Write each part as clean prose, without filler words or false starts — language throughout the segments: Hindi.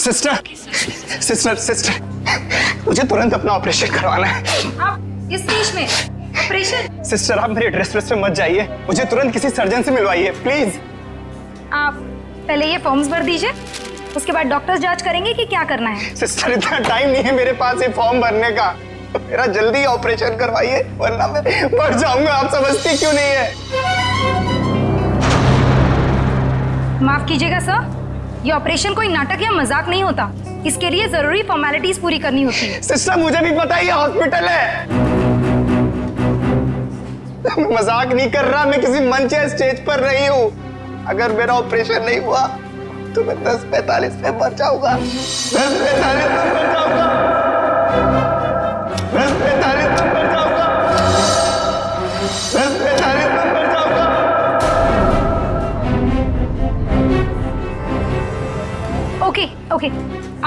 सिस्टर सिस्टर सिस्टर, मुझे तुरंत अपना ऑपरेशन करवाना है। आप इस स्टेज में ऑपरेशन? सिस्टर आप मेरे ड्रेस पे मत जाइए, मुझे तुरंत किसी सर्जन से मिलवाइए प्लीज। आप पहले ये फॉर्म्स भर दीजिए, उसके बाद डॉक्टर्स जांच करेंगे कि क्या करना है। सिस्टर इतना टाइम नहीं है मेरे पास ये फॉर्म भरने का, मेरा जल्दी ऑपरेशन करवाइए वरना मैं मर जाऊंगा। आप समझती क्यों नहीं है? माफ कीजिएगा सर, ये ऑपरेशन कोई नाटक या मजाक नहीं होता, इसके लिए जरूरी फॉर्मेलिटीज पूरी करनी होती है। सिस्टर मुझे भी पता है ये हॉस्पिटल है, मैं मजाक नहीं कर रहा, मैं किसी मंच या स्टेज पर नहीं हूँ। अगर मेरा ऑपरेशन नहीं हुआ तो मैं 10:45 में मर जाऊंगा। 10:45 में मर जाऊंगा। 10:45 में मर जाऊंगा। 10:45 में मर जाऊंगा। ओके ओके,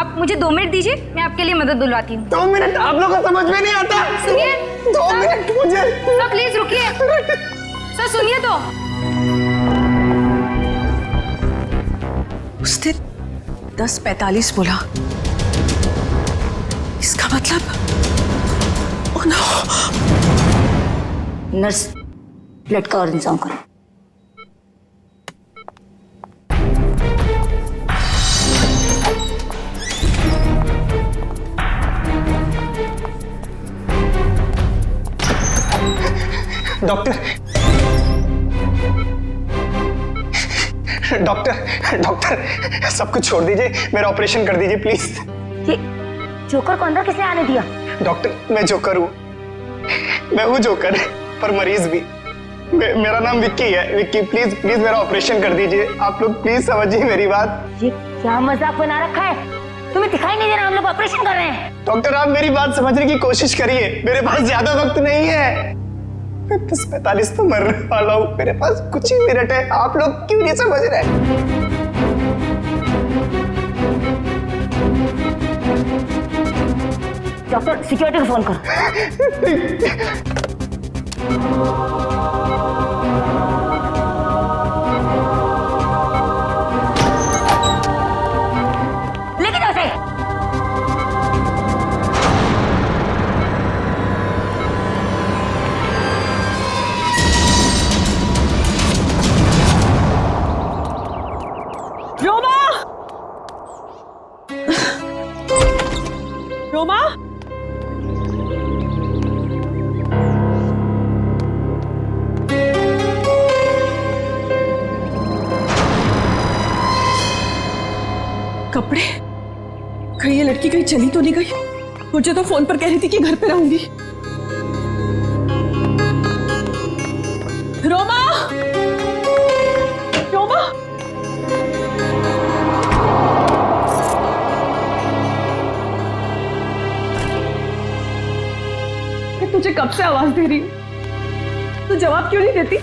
आप मुझे 2 मिनट दीजिए, मैं आपके लिए मदद बुलवाती हूँ। 2 मिनट आप लोगों को समझ में नहीं आता। सुनिए 2 मिनट मुझे। सर प्लीज रुकिए, सर सुनिए तो। उसने 10:45 बोला, इसका मतलब ओह नो। नर्स, ब्लड का और इंतजाम करो। डॉक्टर डॉक्टर डॉक्टर सब कुछ छोड़ दीजिए, मेरा ऑपरेशन कर दीजिए प्लीज। ये जोकर को अंदर किसने आने दिया? डॉक्टर मैं जोकर हूँ, मैं हूँ जोकर पर मरीज भी। मेरा नाम विक्की है। विक्की प्लीज प्लीज मेरा ऑपरेशन कर दीजिए, आप लोग प्लीज समझिए मेरी बात। ये क्या मजाक बना रखा है? तुम्हें दिखाई नहीं दे रहा हम लोग ऑपरेशन कर रहे हैं? डॉक्टर आप मेरी बात समझने की कोशिश करिए, मेरे पास ज्यादा वक्त नहीं है, मैं 10:45 तो मरने वाला हूँ, मेरे पास कुछ ही मिनट है, आप लोग क्यों नहीं समझ रहे? डॉक्टर सिक्योरिटी को फोन करो। लेके जाओ उसे। रोमा, रोमा, कपड़े कहीं ये लड़की कहीं चली तो नहीं गई? मुझे तो फोन पर कह रही थी कि घर पे रहूंगी। रोमा, रोमा, मैं तुझे कब से आवाज दे रही हूँ, तू जवाब क्यों नहीं देती?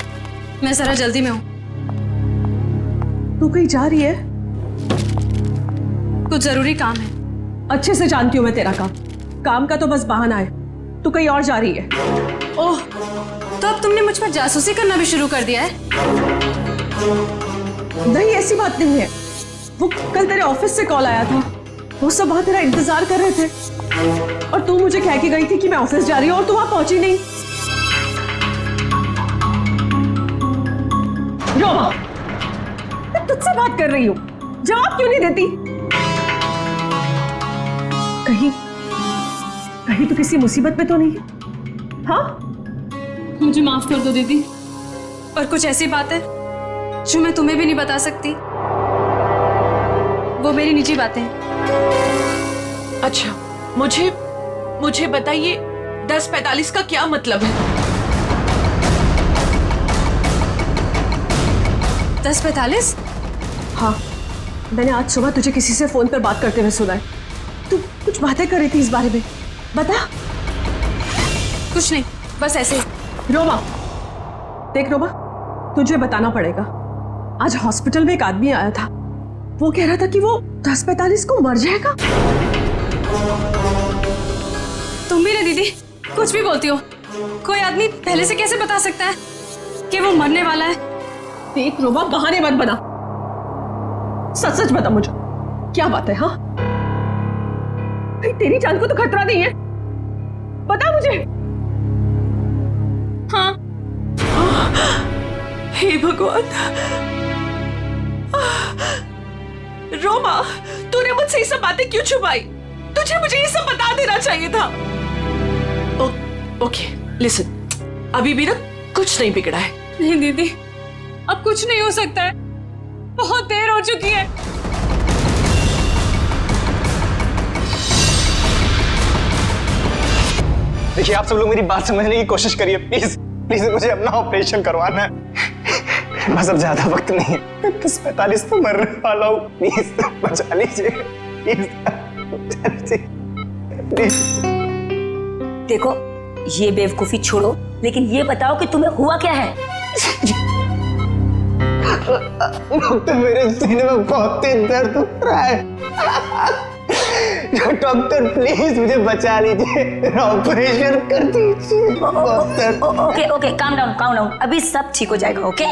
मैं जरा जल्दी में हूँ। तू कहीं जा रही है? कुछ जरूरी काम है। अच्छे से जानती हूँ मैं तेरा काम का तो बस बहाना है। तू कहीं और जा रही है। ओह, तो अब तुमने मुझ पर जासूसी करना भी शुरू कर दिया है? नहीं ऐसी बात नहीं है, वो कल तेरे ऑफिस से कॉल आया था, वो सब वहां तेरा इंतजार कर रहे थे और तू मुझे कह के गई थी कि मैं ऑफिस जा रही हूँ और तू वहां पहुंची नहीं। रोमा, मैं तुझसे बात कर रही हूँ, जवाब क्यों नहीं देती? कहीं कहीं तो किसी मुसीबत में तो नहीं? हाँ, मुझे माफ कर दो दीदी, पर कुछ ऐसी बात है जो मैं तुम्हें भी नहीं बता सकती, वो मेरी निजी बातें हैं। अच्छा, मुझे बताइए 10:45 का क्या मतलब है? 10:45? हाँ, मैंने आज सुबह तुझे किसी से फोन पर बात करते हुए सुना है। तू कुछ बातें कर रही थी इस बारे में, बता। कुछ नहीं, बस ऐसे ही। रोमा, देख रोमा, तुझे बताना पड़ेगा। आज हॉस्पिटल में एक आदमी आया था, वो कह रहा था कि वो 10:45 को मर जाएगा। तुम भी ना दीदी, कुछ भी बोलती हो। कोई आदमी पहले से कैसे बता सकता है कि वो मरने वाला है? देख रोमा, बहाने मत बना, सच सच बता मुझे क्या बात है। हाँ, भाई तेरी जान को तो खतरा नहीं है, बता मुझे। हाँ। हे भगवान। रोमा, तूने मुझसे ये सब बातें क्यों छुपाई? तुझे मुझे ये सब बता देना चाहिए था। ओके लिसन, अभी भी ना कुछ नहीं बिगड़ा है। नहीं दीदी, अब कुछ नहीं हो सकता है, बहुत देर हो चुकी है। देखिए, आप सब लोग मेरी बात समझने की कोशिश करिए, प्लीज प्लीज, मुझे अपना ऑपरेशन करवाना है। बस अब ज्यादा वक्त नहीं है, 10:45 तो मरने वाला हूँ, प्लीज बचा लीजिए, प्लीज बचा लीजिए, प्लीज। देखो, ये बेवकूफी छोड़ो, लेकिन ये बताओ कि तुम्हें हुआ क्या है? डॉक्टर, मेरे सीने में बहुत तेज दर्द हो रहा है। डॉक्टर प्लीज मुझे बचा लीजिए, ऑपरेशन कर दीजिए doctor. Okay okay, calm down, अभी सब ठीक हो जाएगा। ओके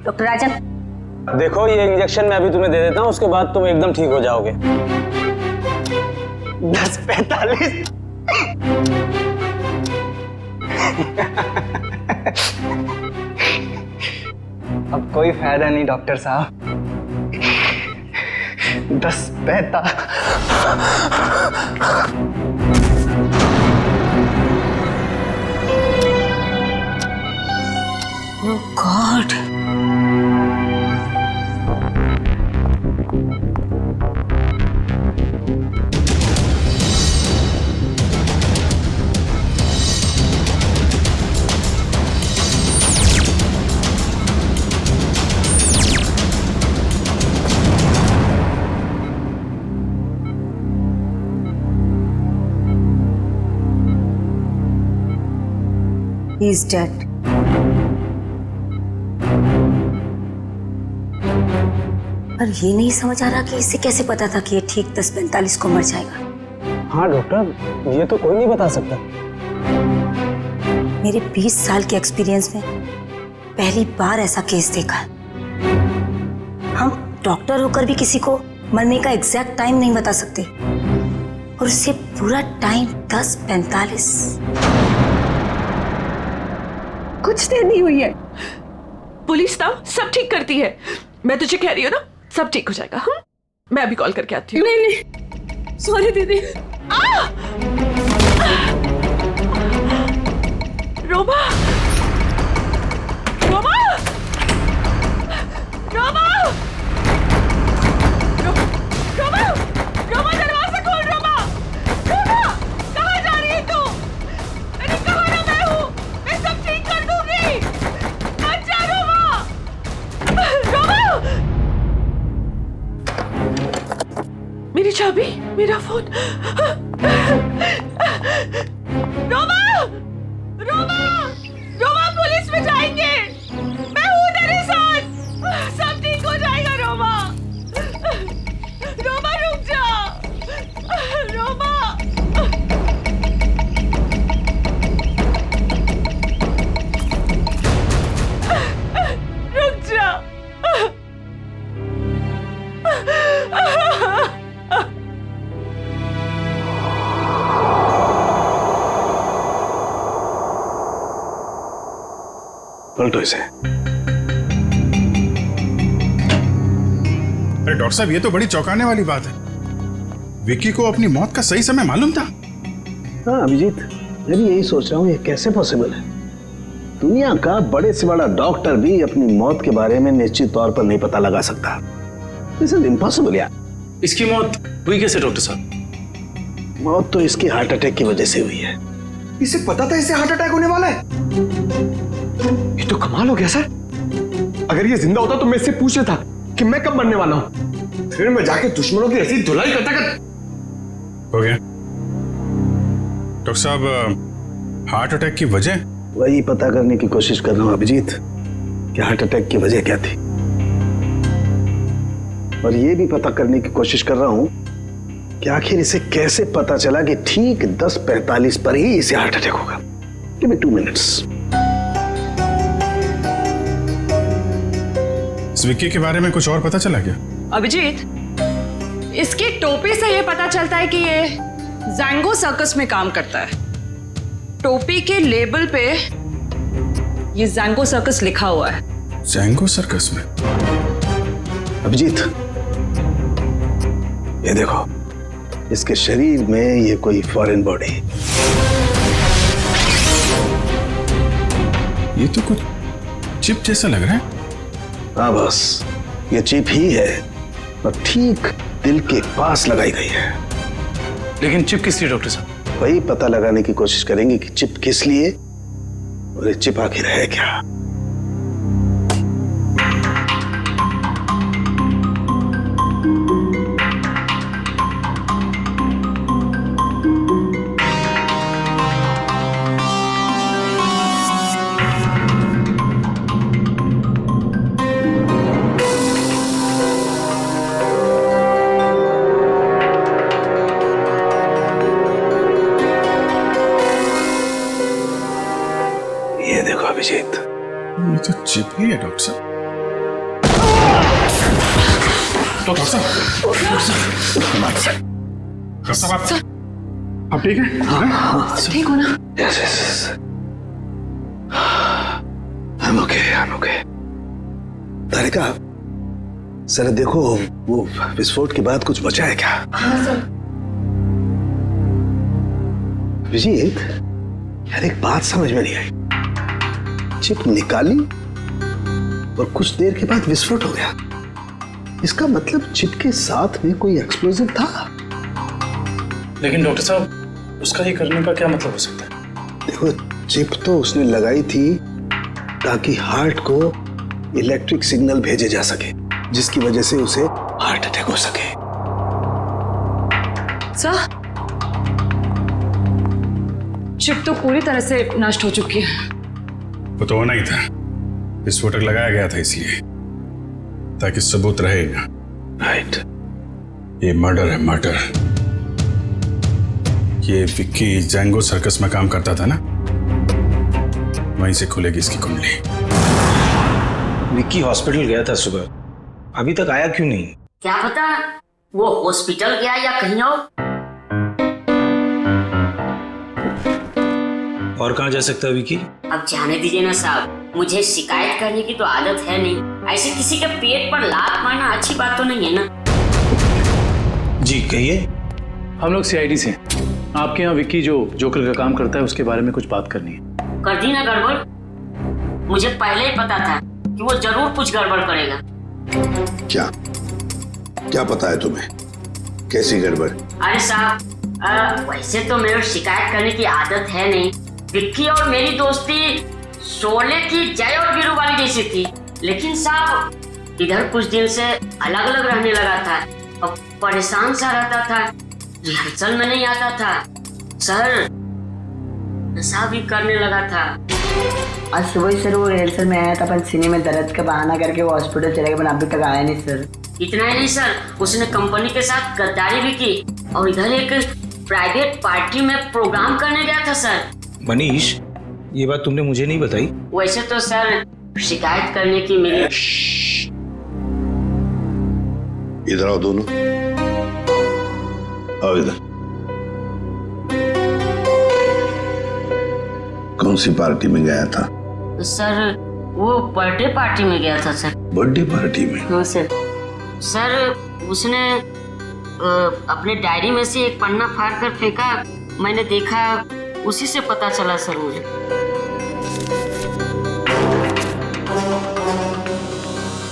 डॉक्टर राजन। देखो, ये इंजेक्शन मैं अभी तुम्हें दे देता हूँ, उसके बाद तुम एकदम ठीक हो जाओगे। 10:45। अब कोई फायदा नहीं डॉक्टर साहब, 10:45। ओह गॉड, he is dead. पर ये नहीं समझ आ रहा कि इसे कैसे पता था कि ये ठीक 10:45 को मर जाएगा। हाँ डॉक्टर, ये तो कोई नहीं बता सकता। मेरे 20 साल के एक्सपीरियंस में पहली बार ऐसा केस देखा। हम डॉक्टर होकर भी किसी को मरने का एग्जैक्ट टाइम नहीं बता सकते, और उससे पूरा टाइम 10:45। कुछ देर नहीं हुई है। पुलिस ना सब ठीक करती है, मैं तुझे कह रही हूँ ना, सब ठीक हो जाएगा। हाँ, मैं अभी कॉल करके आती हूँ। नहीं, सॉरी दीदी। रोमा, रोमा, रोमा, रोमा, रोमा, दरवाजा खोल। रोमा, रोमा, कहाँ जा रही है तू? अरे कहाँ ना मैं हूँ, मैं सब ठीक कर दूंगी। अच्छा रोमा, रोमा, मेरी चाबी, मेरा फोन। रोमा, रोमा, रोमा, पुलिस में जाएंगे, मैं हूँ तेरे साथ, सब ठीक हो जाएगा। रोमा, रोमा रुक जा, रोमा, रुक जा। पलटो इसे। अरे डॉक्टर साहब, ये तो बड़ी चौंकाने वाली बात है। विक्की को अपनी मौत का सही समय मालूम था? हाँ अभिजीत, मैं भी यही सोच रहा हूँ, ये कैसे पॉसिबल है? दुनिया का बड़े से बड़ा डॉक्टर भी अपनी मौत के बारे में निश्चित तौर पर नहीं पता लगा सकता। दिस इज इम्पॉसिबल यार। इसकी मौत हुई कैसे डॉक्टर साहब? मौत तो इसकी हार्ट अटैक की वजह से हुई है। इसे पता था इसे हार्ट अटैक होने वाला है? ये तो कमाल हो गया सर। अगर ये जिंदा होता तो मैं इससे पूछ लेता कि मैं कब मरने वाला हूं, फिर मैं जाके दुश्मनों की ऐसी धुलाई करता हो गया डॉक्टर साहब, हार्ट अटैक की वजह? वही पता करने की कोशिश कर रहा हूँ अभिजीत कि हार्ट अटैक की वजह क्या थी, और ये भी पता करने की कोशिश कर रहा हूँ कि आखिर इसे कैसे पता चला कि ठीक 10:45 पर ही इसे हार्ट अटैक होगा। Give me 2 minutes. इस विक्की के बारे में कुछ और पता चला क्या? अभिजीत, इसके टोपी से ये पता चलता है कि ये जैंगो सर्कस में काम करता है। टोपी के लेबल पे ये जैंगो सर्कस लिखा हुआ है। जैंगो सर्कस में? अभिजीत, ये देखो, इसके शरीर में ये कोई फॉरेन बॉडी। ये तो कुछ चिप जैसा लग रहा है। हाँ बस, ये चिप ही है और ठीक दिल के पास लगाई गई है। लेकिन चिप किस लिए डॉक्टर साहब? वही पता लगाने की कोशिश करेंगे कि चिप किस लिए और ये चिप आखिर है क्या। ये देखो अभिजीत, ये तो चिप ही है डॉक्टर साहब। डॉक्टर साहब, डॉक्टर साहब, आप ठीक है? ठीक हो ना? Yes yes, I'm okay. Tarika, sir देखो, वो विस्फोट के बाद कुछ बचा है क्या? हाँ सर। अभिजीत, यार एक बात समझ में नहीं आई। चिप निकाली और कुछ देर के बाद विस्फोट हो गया। इसका मतलब चिप के साथ में कोई एक्सप्लोजिव था। लेकिन डॉक्टर साहब, उसका ये करने का क्या मतलब हो सकता है? देखो, चिप तो उसने लगाई थी ताकि हार्ट को इलेक्ट्रिक सिग्नल भेजे जा सके, जिसकी वजह से उसे हार्ट अटैक हो सके। सर, चिप तो पूरी तरह से नष्ट हो चुकी है। वो तो होना ही था। विस्फोटक लगाया गया था इसलिए, ताकि सबूत रहे ना। राइट। ये मर्डर है, मर्डर। ये विक्की जैंगो सर्कस में काम करता था ना, वहीं से खुलेगी इसकी कुंडली। विक्की हॉस्पिटल गया था सुबह, अभी तक आया क्यों नहीं? क्या पता वो हॉस्पिटल गया या कहीं और कहाँ जा सकता है विक्की? अब जाने दीजिए ना साहब, मुझे शिकायत करने की तो आदत है नहीं। ऐसे किसी के पेट पर लात मारना अच्छी बात तो नहीं है ना। जी कहिए। हम लोग सीआईडी से आपके यहाँ विक्की जो जोकर का काम करता है उसके बारे में कुछ बात करनी है। कर दी ना गड़बड़? मुझे पहले ही पता था कि वो जरूर कुछ गड़बड़ करेगा। क्या पता है तुम्हें? कैसी गड़बड़? अरे साहब, वैसे तो मेरे शिकायत करने की आदत है नहीं। विक्की और मेरी दोस्ती शोले की जय और वीरू वाली जैसी थी, लेकिन साहब इधर कुछ दिन से अलग अलग रहने लगा था और परेशान सा रहता था, रिहर्सल में नहीं आता था सर, नशा भी करने लगा था। आज सुबह ही सर वो रिहर्सल में आया था, पर सीने में दर्द का बहाना करके वो हॉस्पिटल चले गए, पर अभी तक आया नहीं सर। इतना ही नहीं सर, उसने कंपनी के साथ गद्दारी भी की और इधर एक प्राइवेट पार्टी में प्रोग्राम करने गया था सर। मनीष, ये बात तुमने मुझे नहीं बताई। वैसे तो सर शिकायत करने की मेरी। इधर आओ दोनों, आओ इधर। कौन सी पार्टी में गया था? सर वो बर्थडे पार्टी में गया था सर। बर्थडे पार्टी में? हाँ सर। सर उसने अपने डायरी में से एक पन्ना फाड़ कर फेंका, मैंने देखा, उसी से पता चला सर मुझे।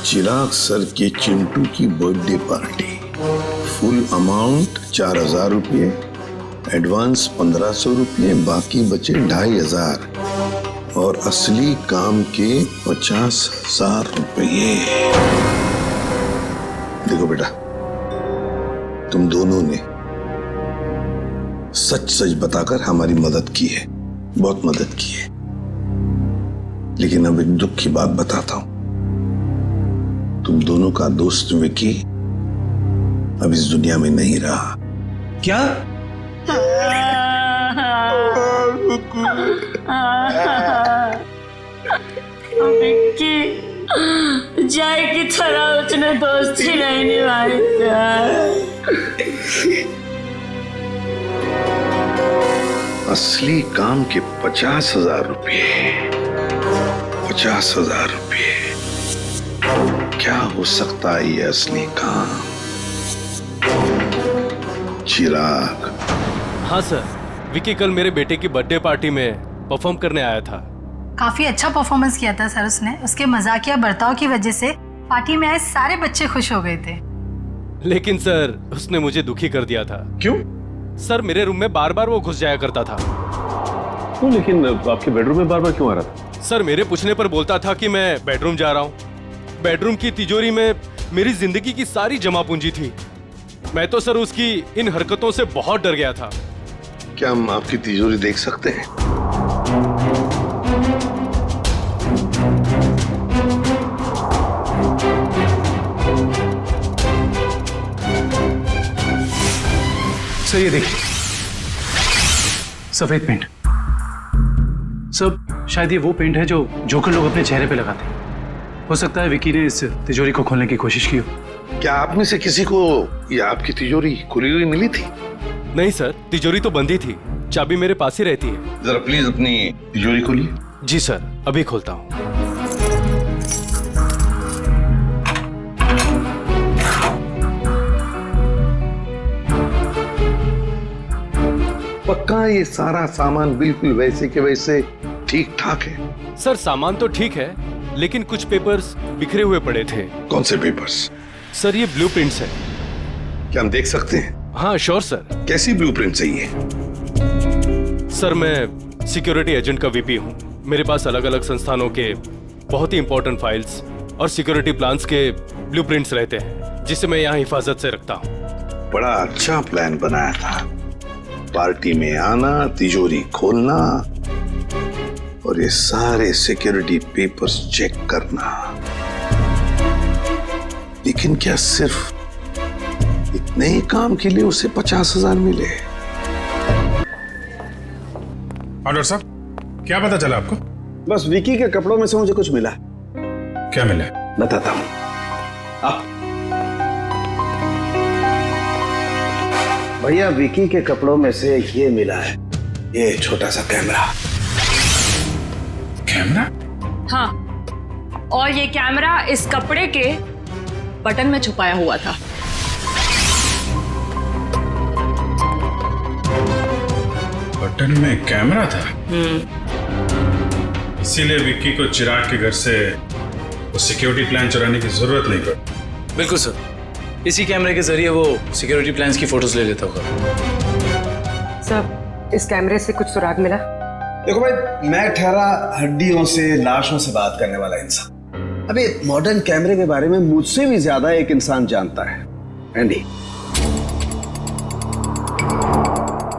चिराग सर के चिंटू की बर्थडे पार्टी, फुल अमाउंट 4000 रुपये, एडवांस 1500 रुपये, बाकी बचे 2500 और असली काम के 50,000 रुपये। देखो बेटा, तुम दोनों ने सच सच बताकर हमारी मदद की है, बहुत मदद की है, लेकिन अब एक दुख की बात बताता हूं। तुम दोनों का दोस्त विकी अब इस दुनिया में नहीं रहा। क्या? विक्की जय की तरह उसने दोस्ती नहीं निभाई। असली काम के 50,000 रुपये, 50,000 रुपये। क्या हो सकता है ये असली काम? चिराग। हाँ सर, विकी कल मेरे बेटे की बर्थडे पार्टी में परफॉर्म करने आया था। काफी अच्छा परफॉर्मेंस किया था सर उसने। उसके मजाकिया बर्ताव की वजह से पार्टी में आए सारे बच्चे खुश हो गए थे। लेकिन सर उसने मुझे दुखी कर दिया था। क्यों? सर मेरे रूम में बार बार वो घुस जाया करता था। तो लेकिन आपके बेडरूम में बार बार क्यों आ रहा था? सर मेरे पूछने पर बोलता था कि मैं बेडरूम जा रहा हूँ। बेडरूम की तिजोरी में मेरी जिंदगी की सारी जमा पूंजी थी। मैं तो सर उसकी इन हरकतों से बहुत डर गया था। क्या हम आपकी तिजोरी देख सकते हैं? सर ये देखिए, सफेद पेंट। सर शायद ये वो पेंट है जो जोकर लोग अपने चेहरे पे लगाते हैं। हो सकता है विकी ने इस तिजोरी को खोलने की कोशिश की हो। क्या आप में से किसी को ये आपकी तिजोरी खुली हुई मिली थी? नहीं सर, तिजोरी तो बंद ही थी। चाबी मेरे पास ही रहती है। जरा प्लीज अपनी तिजोरी खोलिए। जी सर, अभी खोलता हूँ। पक्का ये सारा सामान बिल्कुल वैसे के वैसे ठीक ठाक है? सर सामान तो ठीक है, लेकिन कुछ पेपर्स बिखरे हुए पड़े थे। कौन से पेपर्स? सर ये ब्लूप्रिंट्स है। क्या हम देख सकते हैं? हाँ श्योर सर। कैसी ब्लूप्रिंट चाहिए? सर मैं सिक्योरिटी एजेंट का वीपी हूँ। मेरे पास अलग अलग संस्थानों के बहुत ही इंपॉर्टेंट फाइल्स और सिक्योरिटी प्लान्स के ब्लूप्रिंट्स रहते हैं, जिसे मैं यहाँ हिफाजत से रखता हूँ। बड़ा अच्छा प्लान बनाया था। पार्टी में आना, तिजोरी खोलना और ये सारे सिक्योरिटी पेपर्स चेक करना। लेकिन क्या सिर्फ इतने ही काम के लिए उसे 50,000 मिले? डॉक्टर साहब, क्या पता चला आपको? बस विकी के कपड़ों में से मुझे कुछ मिला। क्या मिला? बताता हूं। भैया, विकी के कपड़ों में से ये मिला है, ये छोटा सा कैमरा। कैमरा? हाँ, और ये कैमरा इस कपड़े के बटन में छुपाया हुआ था। बटन में कैमरा था? इसीलिए विक्की को चिराग के घर से वो सिक्योरिटी प्लान चुराने की जरूरत नहीं पड़ी। बिल्कुल सर, इसी कैमरे के जरिए वो सिक्योरिटी प्लान्स की फोटोज ले लेता होगा। सर, इस कैमरे से कुछ सुराग मिला? देखो भाई, मैं ठहरा हड्डियों से, लाशों से बात करने वाला इंसान। अबे मॉडर्न कैमरे के बारे में मुझसे भी ज्यादा एक इंसान जानता है, एंडी।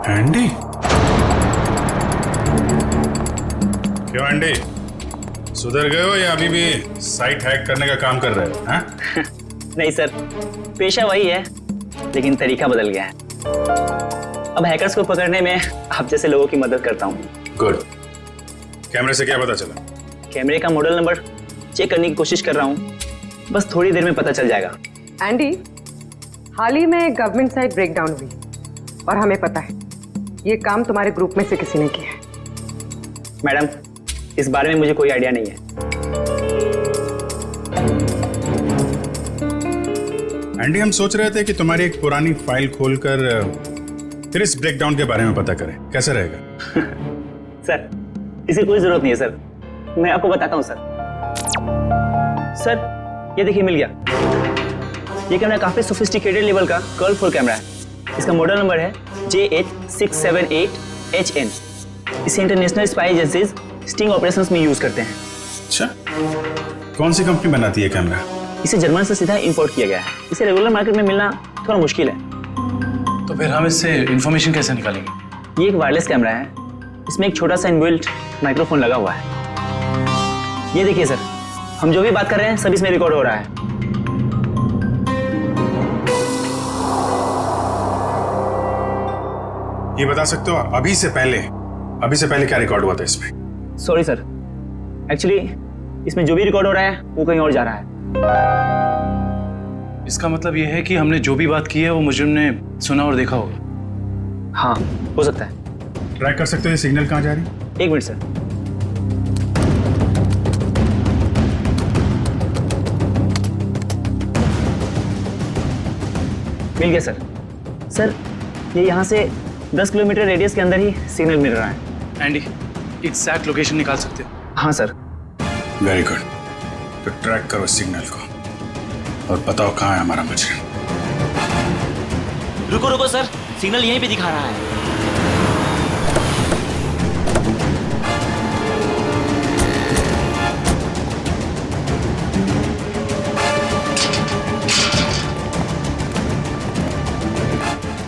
एंडी? क्यों एंडी, सुधर गए हो या अभी भी साइट हैक करने का काम कर रहे हो? हाँ? नहीं सर, पेशा वही है, लेकिन तरीका बदल गया है। अब हैकर्स को पकड़ने में आप जैसे लोगों की मदद करता हूँ। गुड। कैमरे से क्या पता चला? कैमरे का मॉडल नंबर चेक करने की कोशिश कर रहा हूँ, बस थोड़ी देर में पता चल जाएगा। एंडी, हाल ही में गवर्नमेंट साइट ब्रेकडाउन हुई और हमें पता है ये काम तुम्हारे ग्रुप में से किसी ने किया है। मैडम, इस बारे में मुझे कोई आइडिया नहीं है। एंडी, हम सोच रहे थे कि तुम्हारी एक पुरानी फाइल खोलकर फिर इस ब्रेकडाउन के बारे में पता करें, कैसा रहेगा? सर, इसकी कोई जरूरत नहीं है सर, मैं आपको बताता हूँ सर। सर ये देखिए, मिल गया। ये कैमरा काफी सोफिस्टिकेटेड लेवल का कर्व कैमरा है। इसका मॉडल नंबर है JH678HN। इसे international spy agencies sting operations में यूज करते हैं। अच्छा, कौन सी कंपनी बनाती है कैमरा? इसे जर्मन से सीधा इंपोर्ट किया गया है। इसे रेगुलर मार्केट में मिलना थोड़ा मुश्किल है। तो फिर हम इससे इंफॉर्मेशन कैसे निकालेंगे? ये एक वायरलेस कैमरा है, इसमें एक छोटा सा इनबिल्ट माइक्रोफोन लगा हुआ है। ये देखिए सर, हम जो भी बात कर रहे हैं सब इसमें रिकॉर्ड हो रहा है। ये बता सकते हो अभी से पहले क्या रिकॉर्ड हुआ था इसमें? सॉरी सर, एक्चुअली इसमें जो भी रिकॉर्ड हो रहा है वो कहीं और जा रहा है। इसका मतलब ये है कि हमने जो भी बात की है वो मुजरिम ने सुना और देखा होगा। हाँ, हो सकता है। ट्रैक कर सकते हो ये सिग्नल कहाँ जा रही है? एक मिनट सर। मिल गया सर। सर ये यहाँ से 10 किलोमीटर रेडियस के अंदर ही सिग्नल मिल रहा है। एंडी, एग्जैक्ट लोकेशन निकाल सकते हो? हाँ सर। Very good. तो ट्रैक करो सिग्नल को और बताओ कहाँ है हमारा मजनू। रुको रुको सर, सिग्नल यहीं पे दिखा रहा है।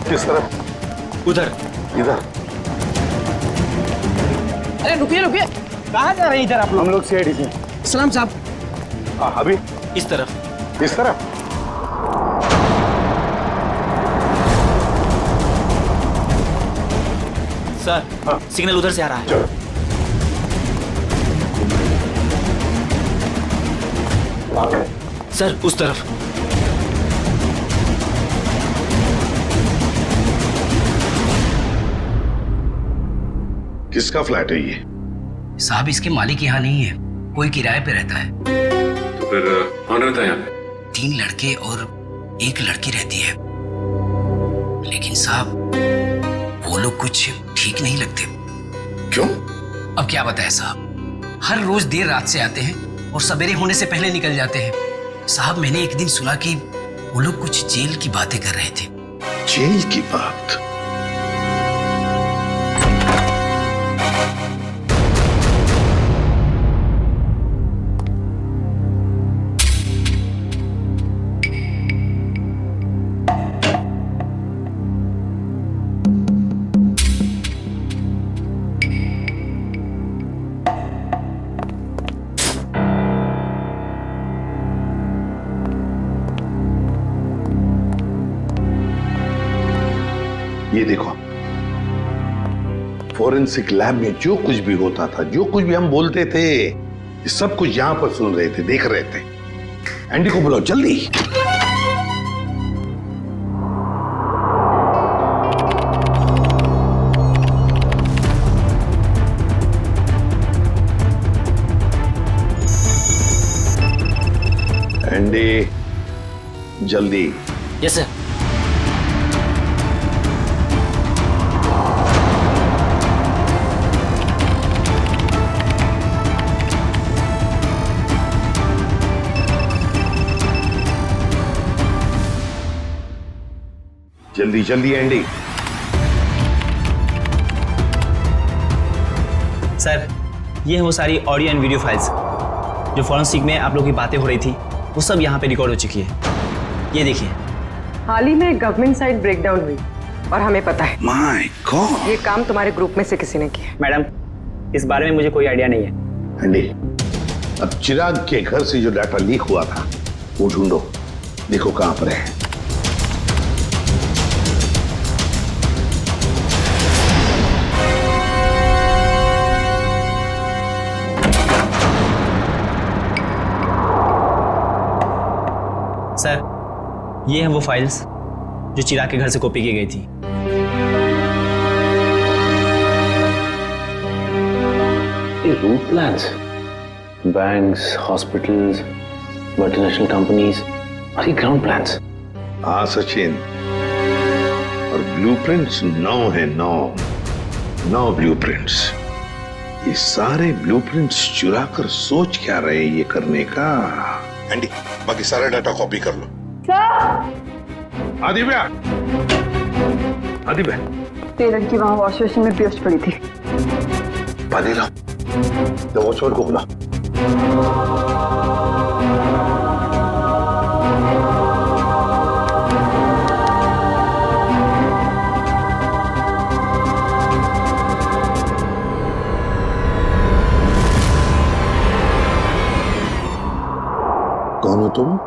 किस तरफ? उधर। इधर? अरे रुकिए रुकिए, कहाँ जा रहे हैं इधर आप लोग? हम लोग सीआईडी से। सलाम साहब। हाँ अभी इस तरफ। इस तरफ? सर हाँ। सिग्नल उधर से आ रहा है। चलो। सर उस तरफ। किसका फ्लैट है ये? साहब इसके मालिक यहाँ नहीं है, कोई किराए पे रहता है। तो फिर कौन रहता है यहाँ पे? 3 लड़के और 1 लड़की रहती है। लेकिन साहब वो लोग कुछ ठीक नहीं लगते। क्यों? अब क्या बताएं साहब, हर रोज देर रात से आते हैं और सवेरे होने से पहले निकल जाते हैं। साहब मैंने एक दिन सुना कि वो लोग कुछ जेल की बातें कर रहे थे। जेल की बात? ये देखो, फोरेंसिक लैब में जो कुछ भी होता था, जो कुछ भी हम बोलते थे, ये सब कुछ यहां पर सुन रहे थे, देख रहे थे। एंडी को बुलाओ जल्दी। एंडी जल्दी। Yes sir. जल्दी जल्दी एंडी। सर ये है वो सारी ऑडियो एंड वीडियो फाइल्स जो फॉरेंसिक में आप लोगों की बातें हो रही थी, वो सब यहाँ पे रिकॉर्ड हो चुकी है। ये देखिए। हाल ही में गवर्नमेंट साइड ब्रेकडाउन हुई और हमें पता है। My God. ये काम तुम्हारे ग्रुप में से किसी ने किया। मैडम इस बारे में मुझे कोई आइडिया नहीं है। एंडी, अब चिराग के घर से जो डाटा लीक हुआ था वो ढूंढो, देखो कहां पर है। सर ये हैं वो फाइल्स जो चिराग के घर से कॉपी की गई थी। ये route plans, banks, hospitals, multinational companies और ये ग्राउंड प्लान्स। हाँ सचिन, और ब्लूप्रिंट्स 9 है, 9 ब्लूप्रिंट्स। ये सारे ब्लूप्रिंट्स चुरा कर सोच क्या रहे ये करने का? एंडी बाकी सारा डाटा कॉपी कर लो। आदिव्या, आदिव्या, टेलर की वहां वॉश बेसिन में पेस्ट पड़ी थी। पानी लाओ, तो वॉचमैन को बुला। कौन हो तुम?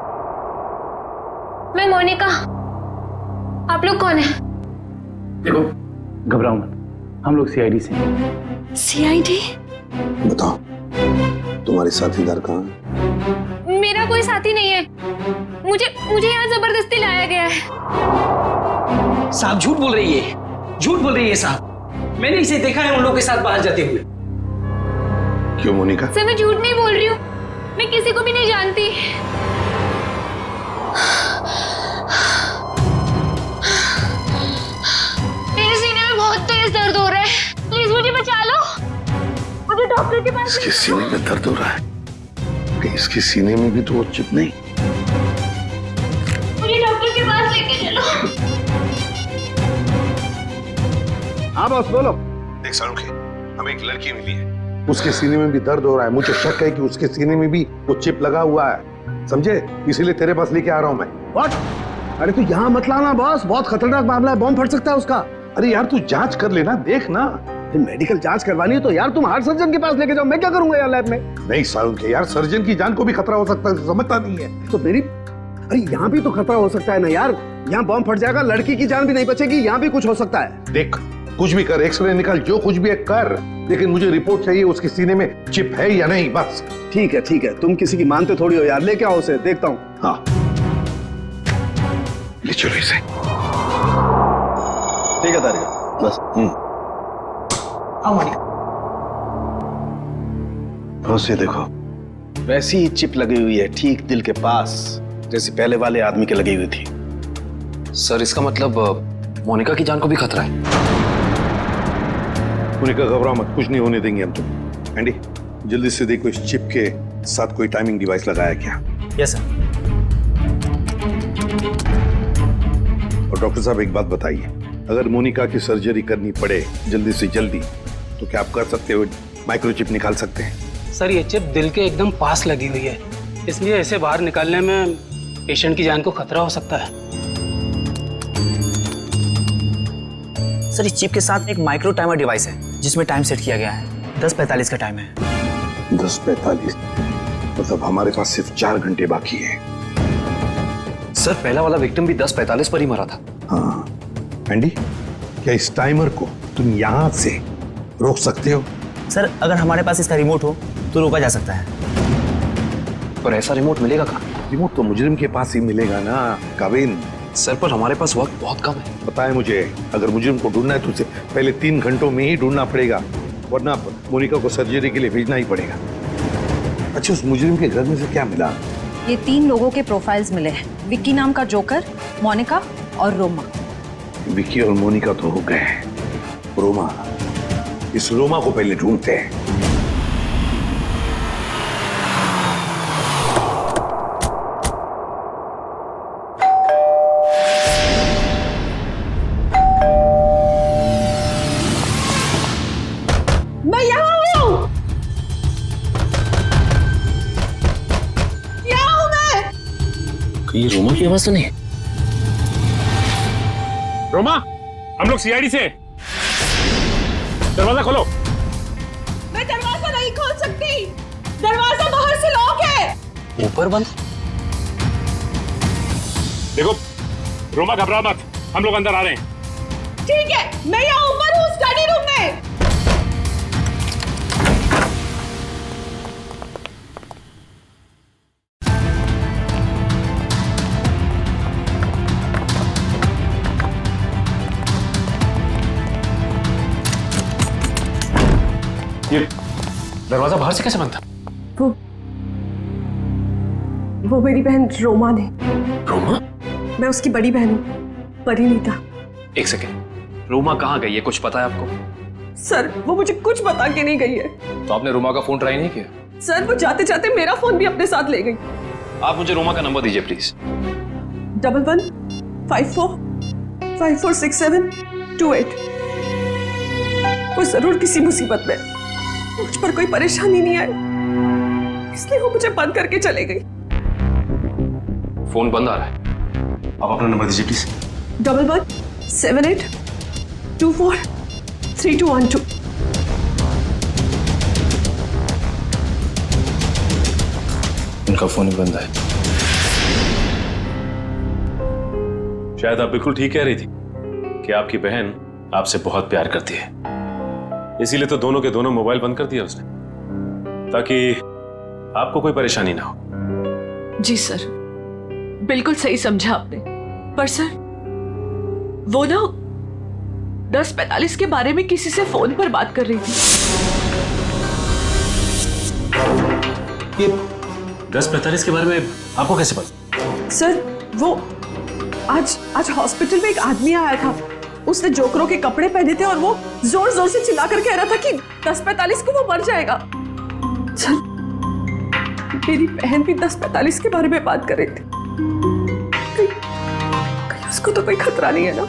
मैं मोनिका। आप लोग कौन है? देखो घबराओ मत, हम लोग सीआईडी से हैं। सीआईडी? बताओ तुम्हारे साथीदार कहाँ है? मेरा कोई साथी नहीं है, मुझे यहाँ जबरदस्ती लाया गया है। साहब झूठ बोल रही है, झूठ बोल रही है साहब। मैंने इसे देखा है उन लोगों के साथ बाहर जाते हुए। क्यों मोनिका? सर मैं झूठ नहीं बोल रही हूँ, मैं किसी को भी नहीं जानती। मेरे सीने में बहुत तेज दर्द हो रहा है, प्लीज मुझे बचा लो, मुझे डॉक्टर के पास। इसके सीने में दर्द हो रहा है? कहीं इसके सीने में भी तो वो चिप नहीं? मुझे डॉक्टर के पास लेके चलो। हाँ बॉस बोलो। देख सारुखे, हमें एक लड़की मिली है, उसके सीने में भी दर्द हो रहा है। मुझे शक है कि उसके सीने में भी वो चिप लगा हुआ है, समझे? इसीलिए तेरे पास लेके आ रहा हूं मैं। व्हाट? अरे तू यहाँ मत लाना बॉस, बहुत खतरनाक मामला है, बॉम्ब फट सकता है उसका। अरे यार तू जांच कर लेना, देख ना। मेडिकल जांच करवानी है तो यार तुम हार्ट सर्जन के पास लेके जाओ, मैं क्या करूंगा यार लैब में? नहीं सारुखे यार, सर्जन की जान को भी खतरा हो सकता है, समझता नहीं है तो मेरी। अरे यहाँ भी तो खतरा हो सकता है ना यार, यहाँ बॉम्ब फट जाएगा, लड़की की जान भी नहीं बचेगी, यहाँ भी कुछ हो सकता है। देख कुछ भी कर, एक्सरे निकाल, जो कुछ भी है कर, लेकिन मुझे रिपोर्ट चाहिए उसके सीने में चिप है या नहीं, बस। ठीक है, तुम किसी की मानते थोड़ी हो यार, लेके आओ उसे, देखता हूँ। हाँ ले चलो इसे। ठीक है तारिका, बस। आओ मोनिका। बस ये देखो, वैसी ही चिप लगी हुई है ठीक दिल के पास, जैसे पहले वाले आदमी के लगी हुई थी। सर इसका मतलब मोनिका की जान को भी खतरा है? मोनिका घबराओ मत, कुछ नहीं होने देंगे हम तुम। एंडी जल्दी से देखो इस चिप के साथ कोई टाइमिंग डिवाइस लगाया क्या? Yes sir. और डॉक्टर साहब एक बात बताइए, अगर मोनिका की सर्जरी करनी पड़े जल्दी से जल्दी तो क्या आप कर सकते हो? माइक्रोचिप निकाल सकते हैं? सर ये चिप दिल के एकदम पास लगी हुई है, इसलिए इसे बाहर निकालने में पेशेंट की जान को खतरा हो सकता है। सर इस चिप के साथ एक माइक्रो टाइमर डिवाइस है जिसमें टाइम सेट किया गया है, 10:45 का टाइम है। 10:45 मतलब हमारे पास सिर्फ 4 घंटे बाकी है। सर पहला वाला विक्टिम भी 10:45 पर ही मरा था। हाँ एंडी, क्या इस टाइमर को तुम यहाँ से रोक सकते हो? सर अगर हमारे पास इसका रिमोट हो तो रोका जा सकता है। पर ऐसा रिमोट मिलेगा कहाँ? रिमोट तो मुजरिम के पास ही मिलेगा ना काविन। सर पर हमारे पास वक्त बहुत कम है। पता है मुझे, अगर मुजरिम को ढूंढना है तो उसे पहले 3 घंटों में ही ढूंढना पड़ेगा, वरना मोनिका को सर्जरी के लिए भेजना ही पड़ेगा। अच्छा उस मुजरिम के घर में से क्या मिला? ये 3 लोगों के प्रोफाइल्स मिले हैं, विक्की नाम का जोकर, मोनिका और रोमा। विक्की और मोनिका तो हो गए, रोमा, इस रोमा को पहले ढूंढते हैं। मैं यहाँ हूँ, यहाँ हूँ मैं। ये रोमा की आवाज तो नहीं है? रोमा, हम लोग सीआईडी से, दरवाजा खोलो। मैं दरवाजा नहीं खोल सकती, दरवाजा बाहर से लॉक है। ऊपर बंद? देखो रोमा घबरा मत, हम लोग अंदर आ रहे हैं। ठीक है, मैं यहाँ ऊपर हूँ स्टडी रूम में। ये दरवाजा बाहर से कैसे बंद था? वो मेरी बहन रोमा ने। रोमा? मैं उसकी बड़ी बहन हूँ, परिणीता। एक सेकेंड, रोमा कहाँ गई है, कुछ पता है आपको? सर वो मुझे कुछ बता के नहीं गई है। तो आपने रोमा का फोन ट्राई नहीं किया? सर वो जाते जाते मेरा फोन भी अपने साथ ले गई। आप मुझे रोमा का नंबर दीजिए प्लीज। 1154546728। वो जरूर किसी मुसीबत में, मुझ पर कोई परेशानी नहीं आई, इसलिए वो मुझे बंद करके चले गई। फोन बंद आ रहा है, आप अपना नंबर दीजिए प्लीज। 1178243212। उनका फोन ही बंद है। शायद आप बिल्कुल ठीक कह रही थी कि आपकी बहन आपसे बहुत प्यार करती है, इसीलिए तो दोनों के दोनों मोबाइल बंद कर दिया उसने, ताकि आपको कोई परेशानी ना हो। जी सर, बिल्कुल सही समझा आपने। पर सर वो ना 10:45 के बारे में किसी से फोन पर बात कर रही थी। ये 10:45 के बारे में आपको कैसे पता? सर वो आज हॉस्पिटल में एक आदमी आया था। उसने जोकरों के कपड़े पहने थे और वो जोर जोर से चिल्ला कर कह रहा था कि 10:45 को वो मर जाएगा। सर मेरी बहन भी 10:45 के बारे में बात कर रही थी। कहीं उसको तो कोई खतरा नहीं है ना?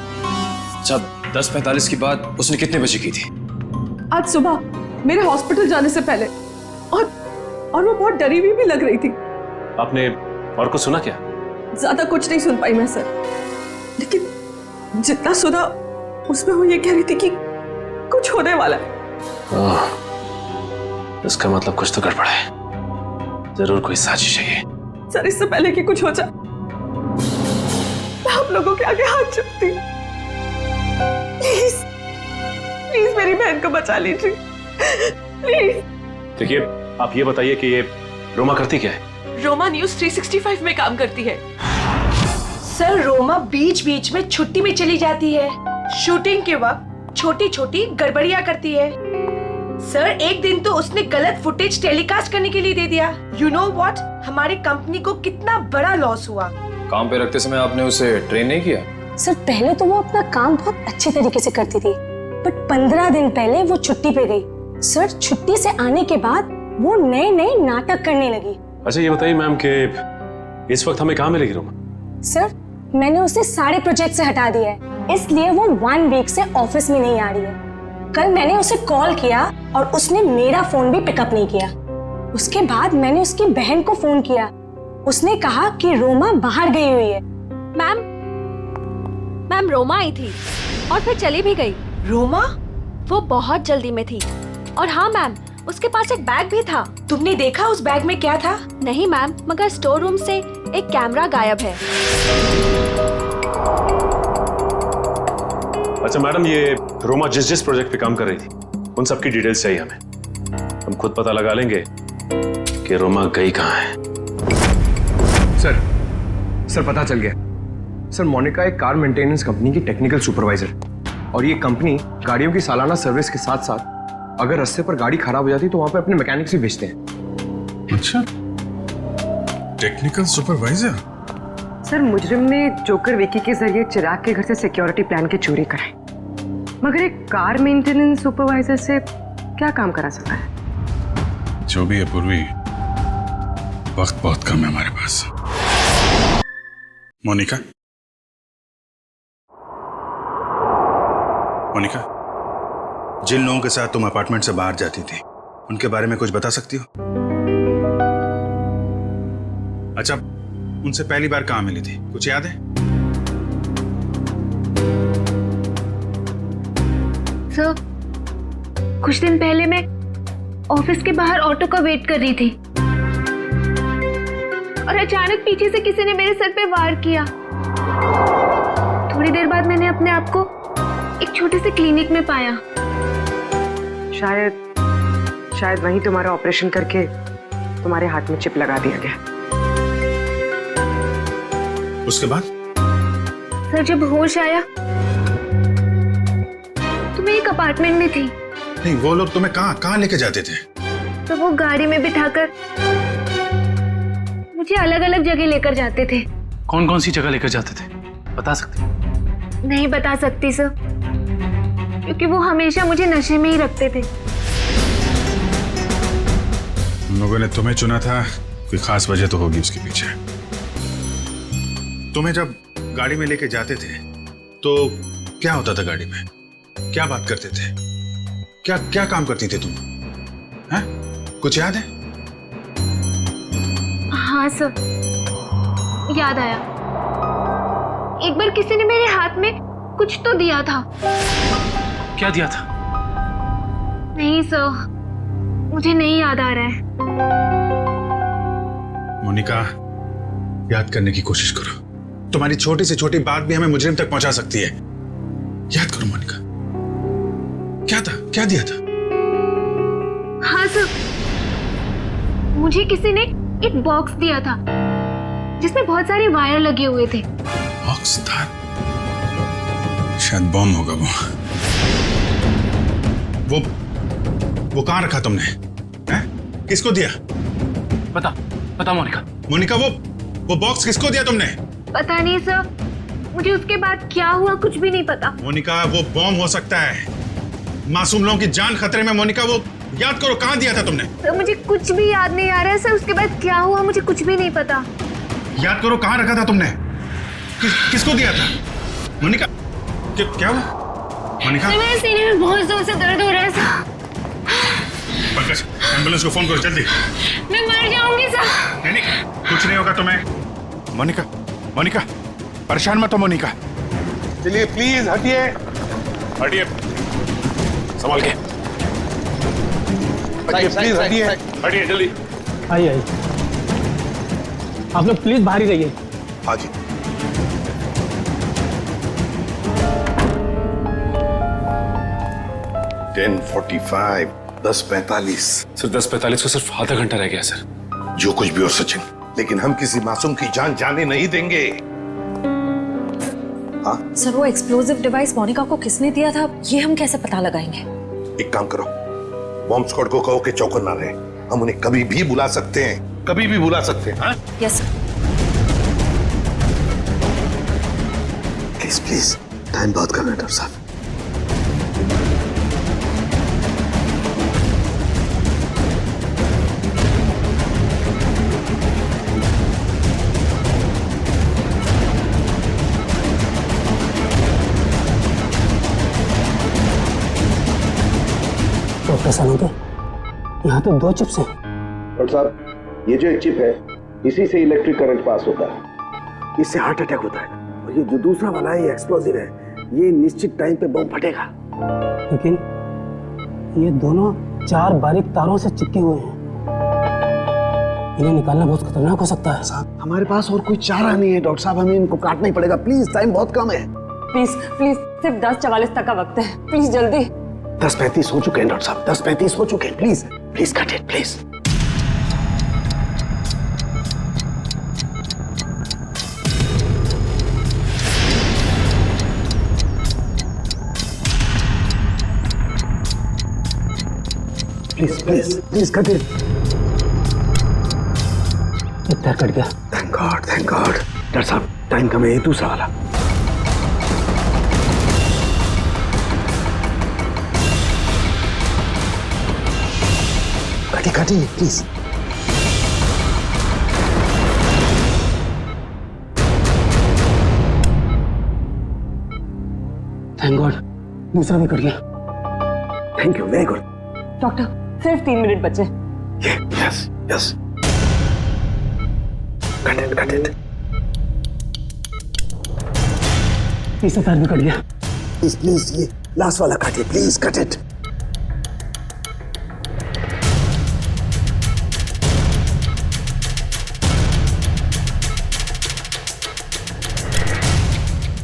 अच्छा, 10:45 की बात उसने कितने बजे की थी? आज सुबह मेरे हॉस्पिटल जाने से पहले। और वो बहुत डरी हुई भी लग रही थी। आपने और कुछ सुना क्या? ज्यादा कुछ नहीं सुन पाई मैं सर, लेकिन जितना सुना उसमें वो ये कह रही थी कि कुछ होने वाला है। इसका मतलब कुछ तो गड़बड़ है, जरूर कोई साजिश है ये। सर इससे पहले कि कुछ हो जाए मैं आप लोगों के आगे हाथ जोड़ती हूँ। प्लीज प्लीज मेरी बहन को बचा लीजिए प्लीज। देखिए, आप ये बताइए कि ये रोमा करती क्या है? रोमा न्यूज 365 में काम करती है। सर रोमा बीच बीच में छुट्टी में चली जाती है। शूटिंग के वक्त छोटी छोटी गड़बड़ियां करती है। सर एक दिन तो उसने गलत फुटेज टेलीकास्ट करने के लिए दे दिया। यू नो व्हाट, हमारी कंपनी को कितना बड़ा लॉस हुआ। काम पे रखते समय आपने उसे ट्रेन नहीं किया? सर पहले तो वो अपना काम बहुत अच्छे तरीके से करती थी, बट 15 दिन पहले वो छुट्टी पे गई। सर छुट्टी से आने के बाद वो नए नए नाटक करने लगी। अच्छा ये बताइए मैम कि इस वक्त हमें कहाँ मिलेगी रोमा? सर मैंने उसे सारे प्रोजेक्ट से हटा दिया है, इसलिए वो 1 वीक से ऑफिस में नहीं आ रही है। कल मैंने उसे कॉल किया और उसने मेरा फोन भी पिकअप नहीं किया। उसके बाद मैंने उसकी बहन को फोन किया, उसने कहा कि रोमा बाहर गई हुई है। मैम रोमा आई थी और फिर चली भी गई। रोमा? वो बहुत जल्दी में थी। और हाँ मैम, उसके पास एक बैग भी था। तुमने देखा उस बैग में क्या था? नहीं मैम, मगर स्टोर रूम से एक कैमरा गायब है। अच्छा मैडम, ये रोमा जिस जिस प्रोजेक्ट पे काम कर रही थी उन सबकी डिटेल्स चाहिए हमें। हम खुद पता लगा लेंगे कि रोमा गई कहाँ है। सर पता चल गया। सर मोनिका एक कार मेंटेनेंस कंपनी की टेक्निकल सुपरवाइजर, और ये कंपनी गाड़ियों की सालाना सर्विस के साथ साथ अगर रास्ते पर गाड़ी खराब हो जाती तो वहां पे अपने मैकेनिक्स भी भेजते हैं। अच्छा, टेक्निकल सुपरवाइजर। सर मुजरिम ने जोकर विकी के जरिए चिराग के घर से सिक्योरिटी प्लान की चोरी कराई, मगर एक कार मेंटेनेंस सुपरवाइजर से क्या काम करा सकता है? जो भी है पूर्वी, वक्त बहुत कम है हमारे पास। मोनिका, जिन लोगों के साथ तुम अपार्टमेंट से बाहर जाती थी उनके बारे में कुछ बता सकती हो? अच्छा, उनसे पहली बार कहाँ मिली थी, कुछ याद है? सर कुछ दिन पहले मैं ऑफिस के बाहर ऑटो का वेट कर रही थी और अचानक पीछे से किसी ने मेरे सर पे वार किया। थोड़ी देर बाद मैंने अपने आप को एक छोटे से क्लिनिक में पाया। शायद वहीं तुम्हारा ऑपरेशन करके तुम्हारे हाथ में चिप लगा दिया गया। उसके बाद? सर जब होश आया तो मैं एक अपार्टमेंट में थी। नहीं, वो लोग तुम्हें कहाँ लेके जाते थे? तो वो गाड़ी में बिठाकर मुझे अलग अलग जगह लेकर जाते थे। कौन कौन सी जगह लेकर जाते थे, बता सकते? नहीं बता सकती सर, क्योंकि वो हमेशा मुझे नशे में ही रखते थे। उन लोगों ने तुम्हें चुना था, कोई खास वजह तो होगी उसके पीछे। तुम्हें जब गाड़ी में लेके जाते थे तो क्या होता था गाड़ी में, क्या बात करते थे, क्या क्या काम करती थी तुम, हैं? कुछ याद है? हाँ सर, याद आया। एक बार किसी ने मेरे हाथ में कुछ तो दिया था। क्या दिया था? नहीं सर, मुझे नहीं याद आ रहा है। मोनिका, याद करने की कोशिश करो। तुम्हारी छोटी से छोटी बात भी हमें मुजरिम तक पहुंचा सकती है। याद करो मोनिका, क्या था, क्या दिया था? हाँ सर, मुझे किसी ने एक बॉक्स दिया था जिसमें बहुत सारे वायर लगे हुए थे। बॉक्स था? शायद बॉम्ब होगा वो। वो कहां रखा तुमने? हैं? किसको दिया? पता मोनिका। मोनिका, वो बॉक्स किसको दिया तुमने? पता नहीं सर, मुझे उसके बाद क्या हुआ कुछ भी नहीं पता। मोनिका, वो बॉम्ब हो सकता है, मासूम लोगों की जान खतरे में। मोनिका, वो याद करो कहां दिया था तुमने? सर मुझे कुछ भी याद नहीं आ रहा है सर, उसके बाद क्या हुआ मुझे कुछ भी नहीं पता। याद करो कहां रखा था तुमने? किसको दिया था? मोनिका, क्या हुआ? मोनिका, मेरे सीने में बहुत जोर से दर्द हो रहा है सर। पंकज, एम्बुलेंस को फोन करो जल्दी। मैं मर जाऊंगी सर। नहीं, कुछ नहीं होगा तुम्हें। मोनिका, परेशान मत हो मोनिका। चलिए प्लीज हटिए। हटिए, संभाल के। प्लीज हटिए। हटिए जल्दी। आइए, आप लोग प्लीज बाहर ही रहिए। हाँ जी। $10:45, 10:45। सर 10:45 को सिर्फ आधा घंटा रह गया सर। जो कुछ भी हो सचिन, लेकिन हम किसी मासूम की जान जाने नहीं देंगे। हाँ? सर वो एक्सप्लोजिव डिवाइस मोनिका को किसने दिया था ये हम कैसे पता लगाएंगे? एक काम करो, बॉम्ब स्क्वाड को कहो कि चौकन ना रहे। हम उन्हें कभी भी बुला सकते हैं, कभी भी बुला सकते हैं। हाँ? Yes sir. Please please, time बहुत कम है डॉक्टर साहब। डॉक्टर सालुंके, यहाँ तो 2 चिप्स हैं। डॉक्टर साहब, ये जो एक चिप है, इसी से इलेक्ट्रिक करंट पास होता है, इससे हार्ट अटैक होता है। और ये जो दूसरा वाला है, ये एक्सप्लोजिव है, ये निश्चित टाइम पे बम फटेगा। लेकिन ये दोनों 4 बारीक तारों से चिपके हुए हैं, इन्हें निकालना बहुत खतरनाक हो सकता है। साहब, हमारे पास और कोई चारा नहीं है डॉक्टर साहब, हमें इनको काटना ही पड़ेगा। प्लीज, टाइम बहुत कम है। प्लीज प्लीज, सिर्फ 10:44 तक का वक्त है, प्लीज जल्दी। 10:35 हो चुके हैं डॉक्टर साहब, 10:35 हो चुके हैं। Please please cut it please. Please please please cut it. एक पैर कट गया। Thank God, thank God. Doctor साहब, टाइम कम है, ये दूसरा वाला। काटिए प्लीज। थैंक गॉड, दूसरा भी कट गया। Thank you, very good. Doctor, सिर्फ 3 मिनट बचे। Yes yes, cut it cut it. तीसरा पैर भी कट गया। प्लीज प्लीज, ये लास्ट वाला काटिए please, cut it.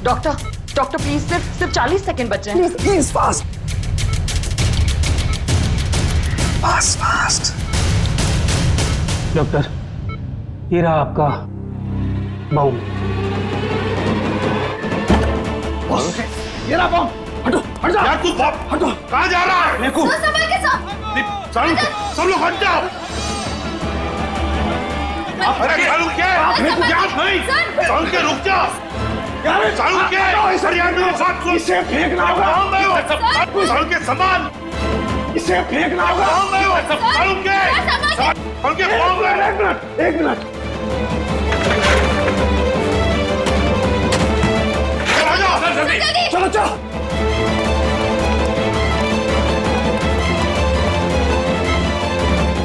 Doctor please, सिर्फ 40 सेकंड बचे हैं। Please fast fast fast. Doctor, ये रहा आपका बॉम्ब। ये रहा बॉम्ब। हटो हट जाओ यार, तू हटो। कहाँ जा रहा है? देखो संभल के साथ। सब लोग हट जाओ। अरे सालू के सालू के रुक जा यार। सालू के इसे फेंकना होगा। सालू के सामान इसे फेंकना होगा। सालू के एक मिनट। चलो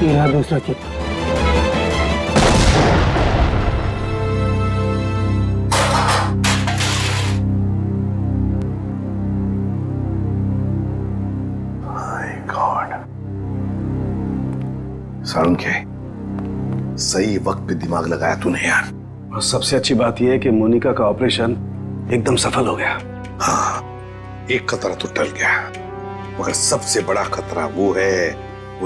ये रहा दूसरा चिप। सारुण के सही वक्त पे दिमाग लगाया तूने यार। और सबसे अच्छी बात यह है कि मोनिका का ऑपरेशन एकदम सफल हो गया। हाँ, एक खतरा तो टल गया, मगर सबसे बड़ा खतरा वो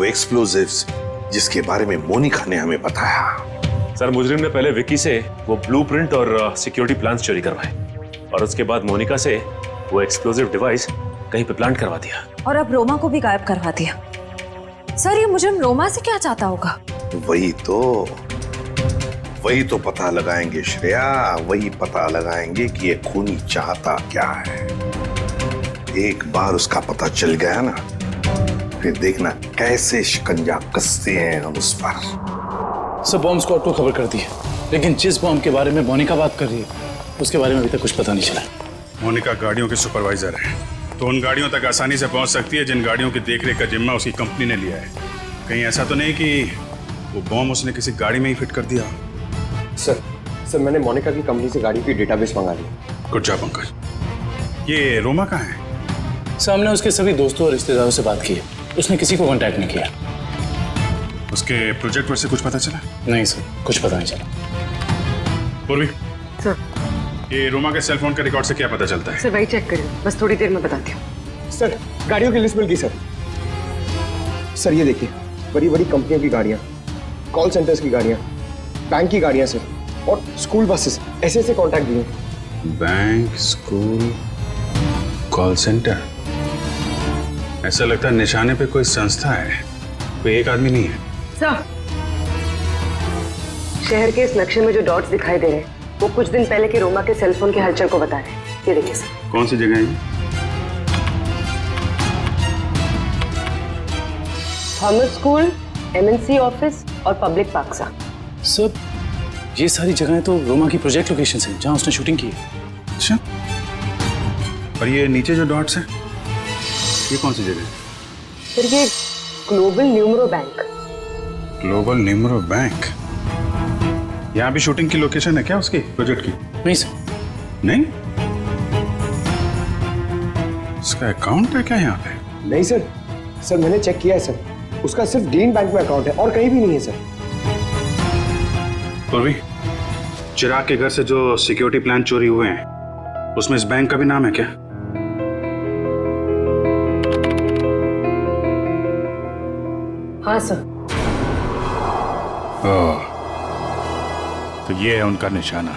एक्सप्लोजिव्स जिसके बारे में मोनिका ने हमें बताया। सर, मुजरिम ने पहले विक्की से वो ब्लूप्रिंट और सिक्योरिटी प्लान्स चोरी करवाए और उसके बाद मोनिका से वो एक्सप्लोजिव डिवाइस कहीं पे प्लांट करवा दिया। और अब रोमा को भी गायब करवा दिया। सर, ये मुजरिम रोमा से क्या चाहता होगा? वही तो पता लगाएंगे श्रेया, वही पता लगाएंगे कि ये खूनी चाहता क्या है। एक बार उसका पता चल गया ना, फिर देखना कैसे शिकंजा कसते हैं हम उस पर। सब बॉम्ब स्क्वाड को खबर कर दी है, लेकिन जिस बॉम्ब के बारे में मोनिका बात कर रही है उसके बारे में अभी तक कुछ पता नहीं चला। मोनिका गाड़ियों के सुपरवाइजर है, तो उन गाड़ियों तक आसानी से पहुंच सकती है जिन गाड़ियों की देखरेख का जिम्मा उसकी कंपनी ने लिया है। कहीं ऐसा तो नहीं कि वो बॉम्ब उसने किसी गाड़ी में ही फिट कर दिया? सर मैंने मोनिका की कंपनी से गाड़ी की डेटाबेस मंगा ली। Good job Pankaj. ये रोमा कहाँ है? सामने उसके सभी दोस्तों और रिश्तेदारों से बात की है, उसने किसी को कांटेक्ट नहीं किया। उसके प्रोजेक्ट से कुछ पता चला? नहीं सर, कुछ पता नहीं चला। पूर्वी सर, ये रोमा के सेल फोन के रिकॉर्ड से क्या पता चलता है? सर वही चेक करिए, बस थोड़ी देर में बताती हूँ। सर गाड़ियों की लिस्ट मिल गई सर। सर ये देखिए, बड़ी बड़ी कंपनियों की गाड़ियाँ, कॉल सेंटर्स की गाड़ियाँ, बैंक की गाड़ियाँ सर, और स्कूल बसेस, ऐसे कॉन्टैक्ट दिए। Bank, school, call centre. ऐसा लगता है निशाने पे कोई संस्था है, कोई एक आदमी नहीं है। सर, शहर के इस नक्शे में जो डॉट्स दिखाई दे रहे हैं वो कुछ दिन पहले के रोमा के सेलफोन के हलचल को बता रहे हैं। ये देखिए सर। कौन सी जगह है? थॉमस स्कूल, MNC ऑफिस और पब्लिक पार्क सा। सर, ये सारी जगहें तो रोमा की प्रोजेक्ट लोकेशन हैं जहां उसने शूटिंग की है। अच्छा, और ये नीचे जो डॉट्स हैं, ये कौन सी जगह है? सर ये global numero bank. Global numero bank? यहाँ भी शूटिंग की लोकेशन है क्या उसकी प्रोजेक्ट की? नहीं सर। नहीं? इसका अकाउंट है क्या यहाँ पे? नहीं सर, सर मैंने चेक किया है सर, उसका सिर्फ ग्रीन बैंक में अकाउंट है और कहीं भी नहीं है सर। पूर्वी, चिराग के घर से जो सिक्योरिटी प्लान चोरी हुए हैं उसमें इस बैंक का भी नाम है क्या? हाँ सर। ओह, तो ये है उनका निशाना,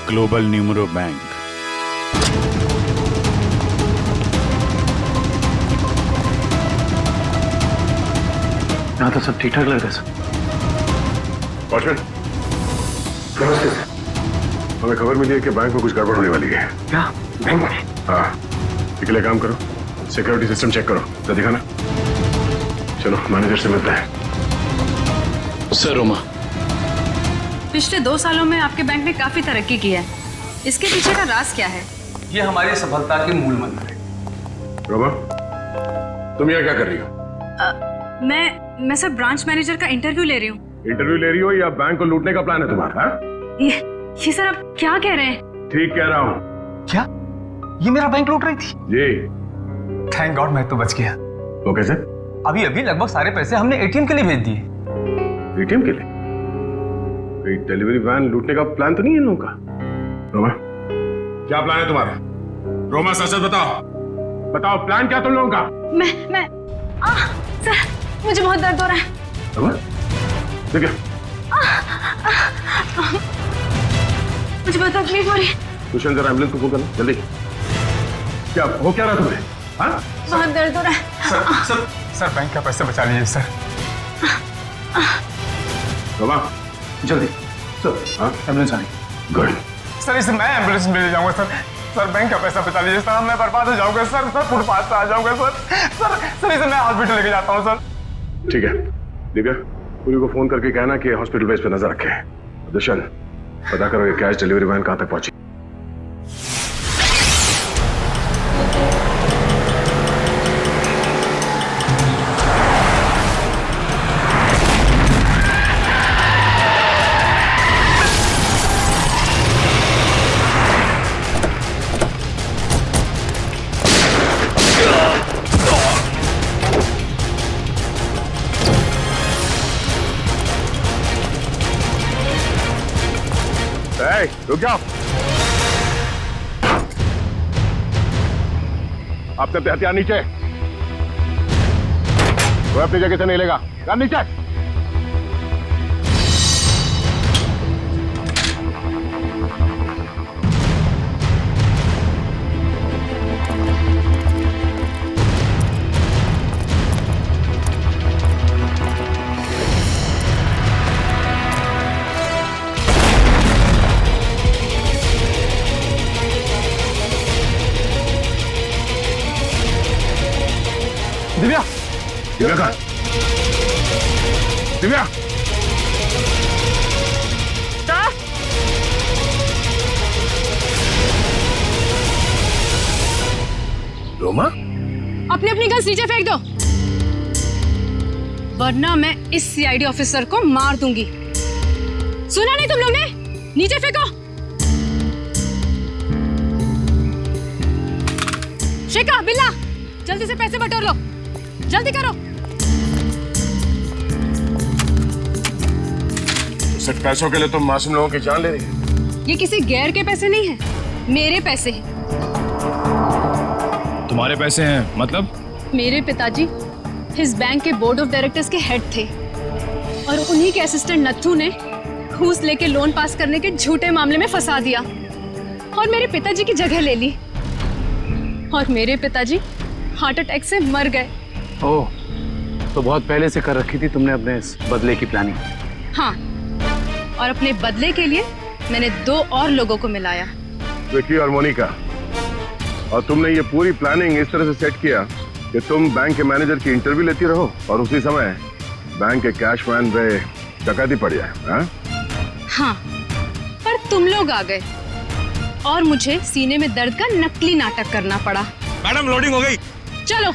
ग्लोबल न्यूमरो बैंक। यहाँ तो सब ठीक ठाक लग रहा है सर। वॉचमैन, नमस्ते सर। हमें खबर मिली है कि बैंक में कुछ गड़बड़ होने वाली है। क्या बैंक में? हाँ, इसके लिए काम करो, सिक्योरिटी सिस्टम चेक करो, तो दिखाना। चलो मैनेजर से मिलता है। सर, रोमा, पिछले 2 सालों में आपके बैंक ने काफी तरक्की की है, इसके पीछे का राज क्या है? ये हमारी सफलता के मूल मंत्र है। रोमा, तुम यहाँ क्या कर रही हो? मैं सर ब्रांच मैनेजर का इंटरव्यू ले रही हूँ। इंटरव्यू ले रही हो या बैंक को लूटने का प्लान है तुम्हारा? ये सर आप क्या कह रहे हैं? ठीक कह रहा हूँ। क्या ये मेरा बैंक लूट रही थी? जी। थैंक गॉड मैं तो बच गया। वो कैसे? अभी लगभग सारे पैसे हमने एटीएम के लिए भेज दिए। एटीएम के लिए? कोई डिलीवरी वैन लूटने का प्लान तो नहीं है इन लोगों का? रोमा, क्या प्लान है तुम्हारा? रोमा सच सच बताओ, बताओ प्लान क्या तुम लोगों का? मैं सर, मुझे बहुत दर्द हो रहा है। रोमा, ठीक है। मुझे बहुत तकलीफ हो रही है। दुष्यंत जरा एम्बुलेंस को फोन करना जल्दी। क्या हो क्या रहा तुम्हें? हाँ? बहुत दर्द हो रहा है। सर बैंक का पैसा बचा लीजिए सर। रोमा, जल्दी सर। हाँ, एम्बुलेंस आनी। गुड। सर इसे मैं एम्बुलेंस में ले जाऊंगा सर बैंक का पैसा बचा लीजिए सर, मैं बर्बाद हो जाऊंगा सर फुटपाथ पे आ जाऊंगा सर इसे मैं हॉस्पिटल लेके जाता हूँ सर। ठीक है, दिव्या, पूरी को फोन करके कहना कि हॉस्पिटल बेस पे नजर रखे। दुष्यंत, पता करो ये कैश डिलीवरी वैन कहां तक पहुंची। रुक जाओ। आप सब हथियार नीचे, वो अपनी जगह से नहीं लेगा। यार नीचे। दिव्या दिव्या कहाँ? दिव्या रोमा, अपने अपनी गन्स नीचे फेंक दो, वरना मैं इस सीआईडी ऑफिसर को मार दूंगी। सुना नहीं तुम लोग ने? नीचे फेंको। शिका, बिल्ला, जल्दी से पैसे बटोर लो, जल्दी करो। सिर्फ पैसों के लिए तुम मासूम लोगों की जान ले रही है? ये किसी गैर के पैसे नहीं है, मेरे पैसे हैं। तुम्हारे पैसे हैं मतलब? मेरे पिताजी इस बैंक के बोर्ड ऑफ डायरेक्टर्स के हेड थे और उन्हीं के असिस्टेंट नत्थू ने घूस लेके लोन पास करने के झूठे मामले में फंसा दिया और मेरे पिताजी की जगह ले ली और मेरे पिताजी हार्ट अटैक से मर गए। ओह, तो बहुत पहले से कर रखी थी तुमने अपने इस बदले की प्लानिंग? हाँ, और अपने बदले के लिए मैंने 2 और लोगों को मिलाया। विक्की और मोनिका, और तुमने ये पूरी प्लानिंग इस तरह से सेट किया कि तुम बैंक के मैनेजर की इंटरव्यू लेती रहो और उसी समय बैंक के कैशमैन पे डकैती पड़ जाए। हाँ, पर तुम लोग आ गए और मुझे सीने में दर्द का नकली नाटक करना पड़ा। मैडम, लोडिंग हो गई। चलो,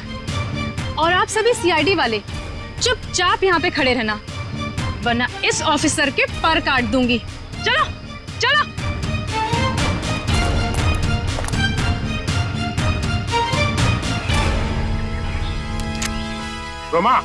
और आप सभी सीआईडी वाले चुपचाप यहाँ पे खड़े रहना, वरना इस ऑफिसर के पर काट दूंगी। चलो चलो। रोमा,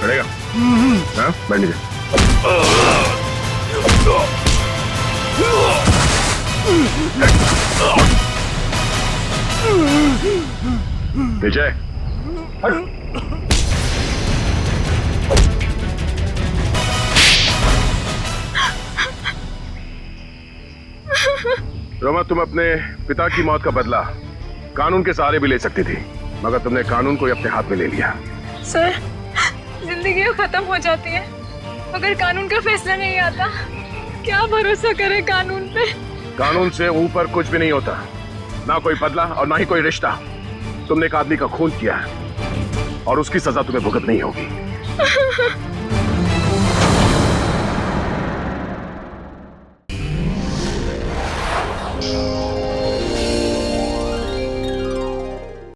चलेगा? हाँ, बैठ लीजिए। पीछे रोमा, तुम अपने पिता की मौत का बदला कानून के सहारे भी ले सकती थी, मगर तुमने कानून को ही अपने हाथ में ले लिया। सर, जिंदगी खत्म हो जाती है मगर कानून का फैसला नहीं आता। क्या भरोसा करे कानून पे? कानून से ऊपर कुछ भी नहीं होता, ना कोई बदला और ना ही कोई रिश्ता। तुमने एक आदमी का खून किया है और उसकी सजा तुम्हें भुगतनी होगी।